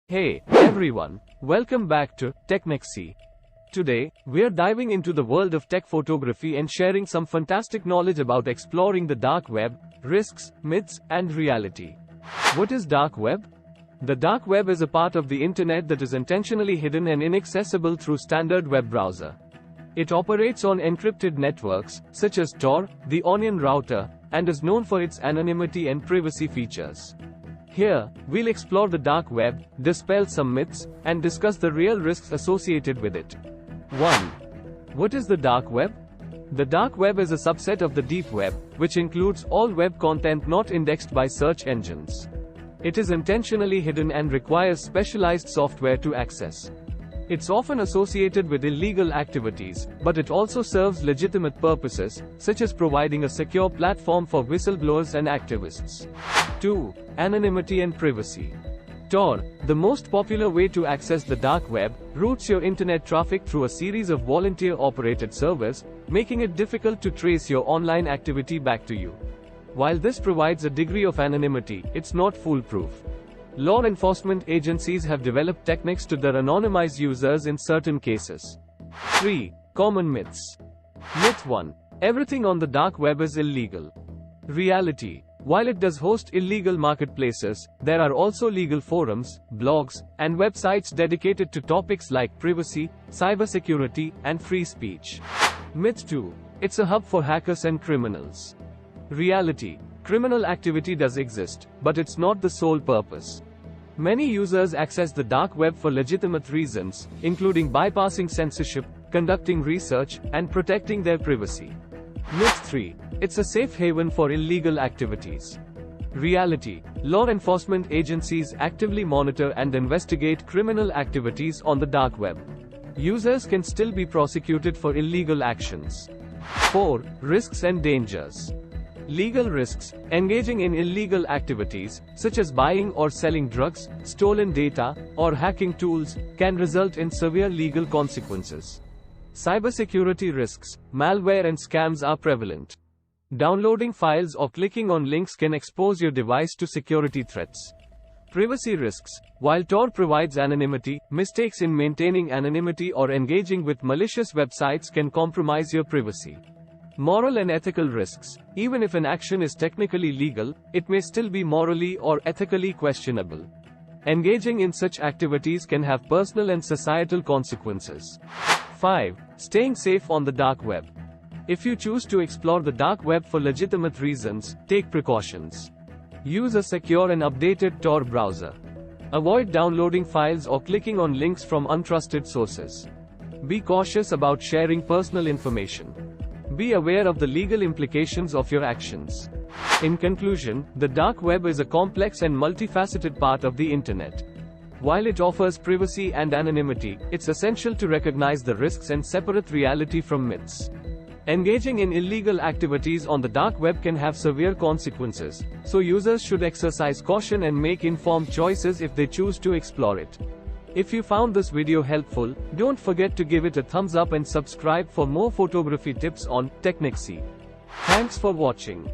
Hey, everyone. Welcome back to Technicsy. Today, we're diving into the world of tech photography and sharing some fantastic knowledge about exploring the dark web, risks, myths, and reality. What is dark web? The dark web is a part of the internet that is intentionally hidden and inaccessible through standard web browser. It operates on encrypted networks, such as Tor, the Onion router, and is known for its anonymity and privacy features. Here, we'll explore the dark web, dispel some myths, and discuss the real risks associated with it. 1. What is the dark web? The dark web is a subset of the deep web, which includes all web content not indexed by search engines. It is intentionally hidden and requires specialized software to access. It's often associated with illegal activities, but it also serves legitimate purposes, such as providing a secure platform for whistleblowers and activists. 2. Anonymity and privacy. Tor, the most popular way to access the dark web, routes your internet traffic through a series of volunteer-operated servers, making it difficult to trace your online activity back to you. While this provides a degree of anonymity, it's not foolproof. Law enforcement agencies have developed techniques to anonymize users in certain cases. 3. Common myths. Myth 1. Everything on the dark web is illegal. Reality. While it does host illegal marketplaces, there are also legal forums, blogs, and websites dedicated to topics like privacy, cybersecurity, and free speech. Myth 2. It's a hub for hackers and criminals. Reality. Criminal activity does exist, but it's not the sole purpose. Many users access the dark web for legitimate reasons, including bypassing censorship, conducting research, and protecting their privacy. Myth 3. It's a safe haven for illegal activities. Reality. Law enforcement agencies actively monitor and investigate criminal activities on the dark web. Users can still be prosecuted for illegal actions. 4. Risks and dangers. Legal risks. Engaging in illegal activities, such as buying or selling drugs, stolen data, or hacking tools, can result in severe legal consequences. Cybersecurity risks. Malware and scams are prevalent. Downloading files or clicking on links can expose your device to security threats. Privacy risks. While Tor provides anonymity, mistakes in maintaining anonymity or engaging with malicious websites can compromise your privacy. Moral and ethical risks. Even if an action is technically legal, it may still be morally or ethically questionable. Engaging in such activities can have personal and societal consequences. 5. Staying safe on the dark web. If you choose to explore the dark web for legitimate reasons, take precautions. Use a secure and updated Tor browser. Avoid downloading files or clicking on links from untrusted sources. Be cautious about sharing personal information. Be aware of the legal implications of your actions. In conclusion, the dark web is a complex and multifaceted part of the internet. While it offers privacy and anonymity, it's essential to recognize the risks and separate reality from myths. Engaging in illegal activities on the dark web can have severe consequences, so users should exercise caution and make informed choices if they choose to explore it. If you found this video helpful, don't forget to give it a thumbs up and subscribe for more photography tips on Technicsy. Thanks for watching.